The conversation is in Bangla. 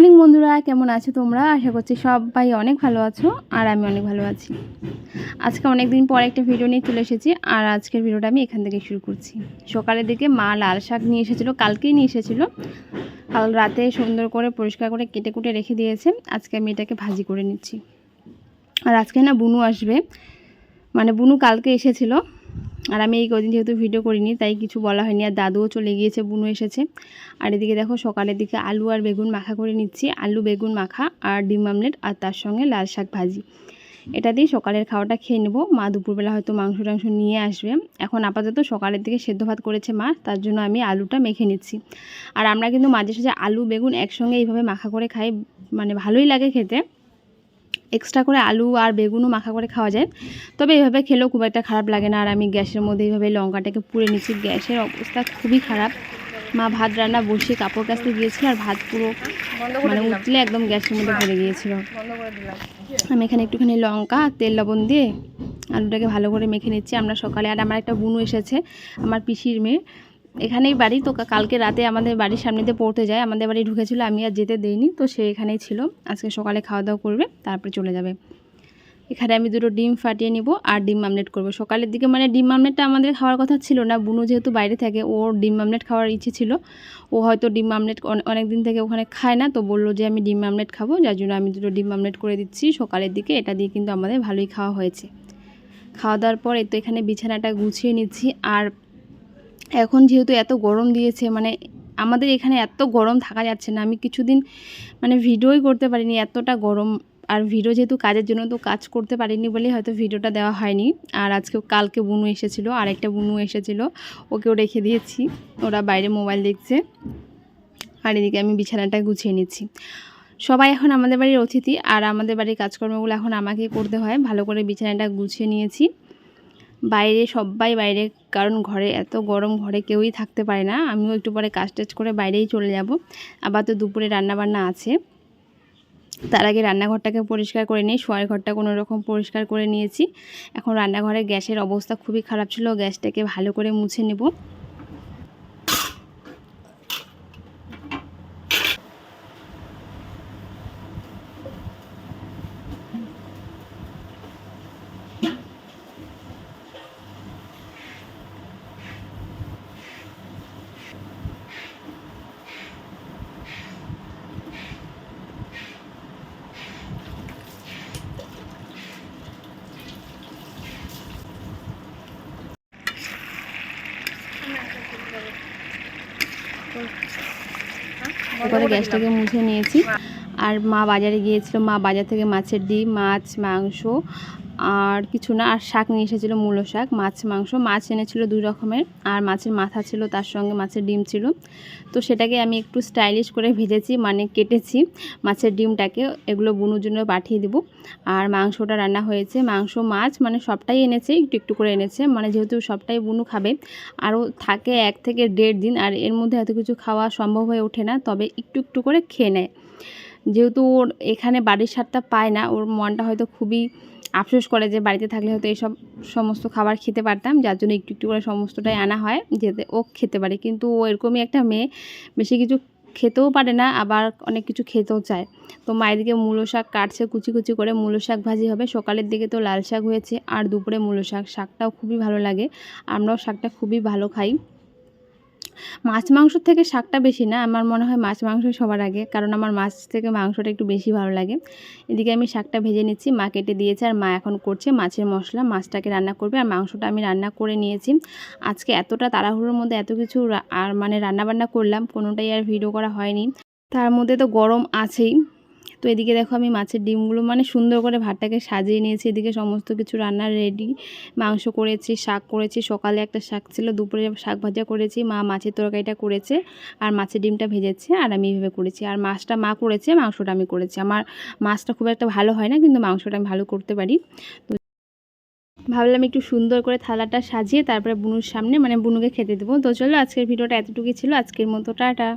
মর্নিং বন্ধুরা, কেমন আছো তোমরা? আশা করছি সবাই অনেক ভালো আছো আর আমি অনেক ভালো আছি। আজকে অনেক দিন পর একটা ভিডিও নিয়ে চলে এসেছি আর আজকের ভিডিওটা আমি এখান থেকে শুরু করছি। সকালের দিকে মা লাল শাক নিয়ে এসেছিলো, কালকেই নিয়ে এসেছিলো। কাল রাতে সুন্দর করে পরিষ্কার করে কেটে কুটে রেখে দিয়েছে। আজকে আমি এটাকে ভাজি করে নিচ্ছি। আর আজকে না বুনু আসবে, মানে বুনু কালকে এসেছিলো আর আমি এই কদিন যেহেতু ভিডিও করিনি তাই কিছু বলা হয়নি। আর দাদুও চলে গিয়েছে, বুনু এসেছে। আর এদিকে দেখো সকালের দিকে আলু আর বেগুন মাখা করে নিচ্ছি। আলু বেগুন মাখা আর ডিম আমলেট আর তার সঙ্গে লাল শাক ভাজি, এটা দিয়ে সকালের খাওয়াটা খেয়ে নেবো। মা দুপুরবেলা হয়তো মাংস টাংস নিয়ে আসবে। এখন আপাতত সকালের দিকে সেদ্ধ ভাত করেছে মা, তার জন্য আমি আলুটা মেখে নিচ্ছি। আর আমরা কিন্তু মাঝে সাঝে আলু বেগুন একসঙ্গে এইভাবে মাখা করে খাই, মানে ভালোই লাগে খেতে। এক্সট্রা করে আলু আর বেগুনও মাখা করে খাওয়া যায়, তবে এইভাবে খেলেও খুব একটা খারাপ লাগে না। আর আমি গ্যাসের মধ্যে এইভাবে লঙ্কাটাকে পুড়ে নিচ্ছি। গ্যাসের অবস্থা খুবই খারাপ। মা ভাত রান্না বসিয়ে কাপড় কাচতে গিয়েছিল আর ভাত পুরো মানে উঠলে একদম গ্যাসের মধ্যে পড়ে গিয়েছিল। আমি এখানে একটুখানি লঙ্কা তেল লবণ দিয়ে আলুটাকে ভালো করে মেখে নিচ্ছি। আমরা সকালে, আর আমার একটা বুনু এসেছে, আমার পিসির মেয়ে, এখানেই বাড়ি। তো কালকে রাতে আমাদের বাড়ির সামনে দিয়ে পড়তে যায়, আমাদের বাড়ি ঢুকেছিল, আমি আর যেতে দেইনি। তো সে এখানেই ছিল, আজকে সকালে খাওয়া দাওয়া করবে তারপরে চলে যাবে। এখানে আমি দুটো ডিম ফাটিয়ে নিব আর ডিম আমলেট করব সকালের দিকে। মানে ডিম আমলেটটা আমাদের খাওয়ার কথা ছিল না, বুনু যেহেতু বাইরে থাকে ওর ডিম আমলেট খাওয়ার ইচ্ছে ছিল। ও হয়তো ডিম আমলেট অনেক দিন থেকে ওখানে খায় না, তো বললো যে আমি ডিম আমলেট খাবো, যার জন্য আমি দুটো ডিম আমলেট করে দিচ্ছি সকালের দিকে। এটা দিয়ে কিন্তু আমাদের ভালোই খাওয়া হয়েছে। খাওয়া দাওয়ার পর তো এখানে বিছানাটা গুছিয়ে নিচ্ছি। আর এখন যেহেতু এত গরম দিয়েছে, মানে আমাদের এখানে এত গরম থাকা যাচ্ছে না। আমি কিছুদিন মানে ভিডিওই করতে পারিনি, এতটা গরম। আর ভিডিও যেহেতু কাজের জন্য, তো কাজ করতে পারিনি বলে হয়তো ভিডিওটা দেওয়া হয়নি। আর আজকে কালকে বুনু এসেছিলো, আর একটা বুনু এসেছিলো, ওকেও রেখে দিয়েছি, ওরা বাইরে মোবাইল দেখছে। আর এদিকে আমি বিছানাটা গুছিয়ে নিচ্ছি। সবাই এখন আমাদের বাড়ির অতিথি, আর আমাদের বাড়ির কাজকর্মগুলো এখন আমাকেই করতে হয়। ভালো করে বিছানাটা গুছিয়ে নিয়েছি। বাইরে সবাই বাইরে, কারণ ঘরে এত গরম, ঘরে কেউই থাকতে পারে না। আমিও একটু পরে কাজ টাজ করে বাইরেই চলে যাব। আবার তো দুপুরে রান্নাবান্না আছে, তার আগে রান্নাঘরটাকে পরিষ্কার করে নিই। শোয়ার ঘরটা কোনো রকম পরিষ্কার করে নিয়েছি। এখন রান্নাঘরে গ্যাসের অবস্থা খুবই খারাপ ছিল, গ্যাসটাকে ভালো করে মুছে নেব। তারপরে গ্যাসটাকে মুছে নিয়েছি। আর মা বাজারে গিয়েছিল, মা বাজার থেকে মাছের ডিম, মাছ, মাংস আর কিছু না, আর শাক নিয়ে এসেছিলো, মূলো শাক, মাছ, মাংস। মাছ এনেছিল 2 রকমের, আর মাছের মাথা ছিল, তার সঙ্গে মাছের ডিম ছিল। তো সেটাকে আমি একটু স্টাইলিশ করে ভেজেছি, মানে কেটেছি মাছের ডিমটাকে। এগুলো বুনুর জন্য পাঠিয়ে দেবো। আর মাংসটা রান্না হয়েছে, মাংস মাছ মানে সবটাই এনেছে, একটু একটু করে এনেছে, মানে যেহেতু সবটাই বুনু খাবে। আরও থাকে 1 থেকে 1.5 দিন, আর এর মধ্যে এত কিছু খাওয়া সম্ভব হয়ে ওঠে না, তবে একটু একটু করে খেয়ে নেয়। যেহেতু ওর এখানে বাড়ির স্বাদটা পায় না, ওর মনটা হয়তো খুবই আফসোস করে যে বাড়িতে থাকলে হয়তো এইসব সমস্ত খাবার খেতে পারতাম, যার জন্য একটু একটু করে সমস্তটাই আনা হয় যাতে ও খেতে পারে। কিন্তু ও এরকমই একটা মেয়ে, বেশি কিছু খেতেও পারে না, আবার অনেক কিছু খেতেও চায়। তো মায়ের দিকে মূলো শাক কাটছে, কুচি কুচি করে মূলো শাক ভাজি হবে। সকালের দিকে তো লাল শাক হয়েছে, আর দুপুরে মূলো শাক। শাকটাও খুবই ভালো লাগে, আমরাও শাকটা খুবই ভালো খাই। মাছ মাংসর থেকে শাকটা বেশি না, আমার মনে হয় মাছ মাংস সবার আগে, কারণ আমার মাছ থেকে মাংসটা একটু বেশি ভালো লাগে। এদিকে আমি শাকটা ভেজে নিচ্ছি, মা কেটে দিয়েছে, আর মা এখন করছে মাছের মশলা, মাছটাকে রান্না করবে। আর মাংসটা আমি রান্না করে নিয়েছি। আজকে এতটা তাড়াহুড়োর মধ্যে এত কিছু আর মানে রান্নাবান্না করলাম, কোনোটাই আর ভিডিও করা হয়নি। তার মধ্যে তো গরম আছেই। তো এদিকে দেখো আমি মাছের ডিমগুলো মানে সুন্দর করে ভাতটাকে সাজিয়ে নিয়েছি। এদিকে সমস্ত কিছু রান্নার রেডি, মাংস করেছি, শাক করেছি, সকালে একটা শাক ছিল, দুপুরে শাক ভাজা করেছি, মা মাছের তরকারিটা করেছে, আর মাছের ডিমটা ভেজেছে, আর আমি এইভাবে করেছি। আর মাছটা মা করেছে, মাংসটা আমি করেছি। আমার মাছটা খুব একটা ভালো হয় না, কিন্তু মাংসটা আমি ভালো করতে পারি। তো ভাবলাম একটু সুন্দর করে থালাটা সাজিয়ে তারপরে বুনুর সামনে, মানে বুনুকে খেতে দেবো। তো চলো আজকের ভিডিওটা এতটুকুই ছিল, আজকের মতো টাটা।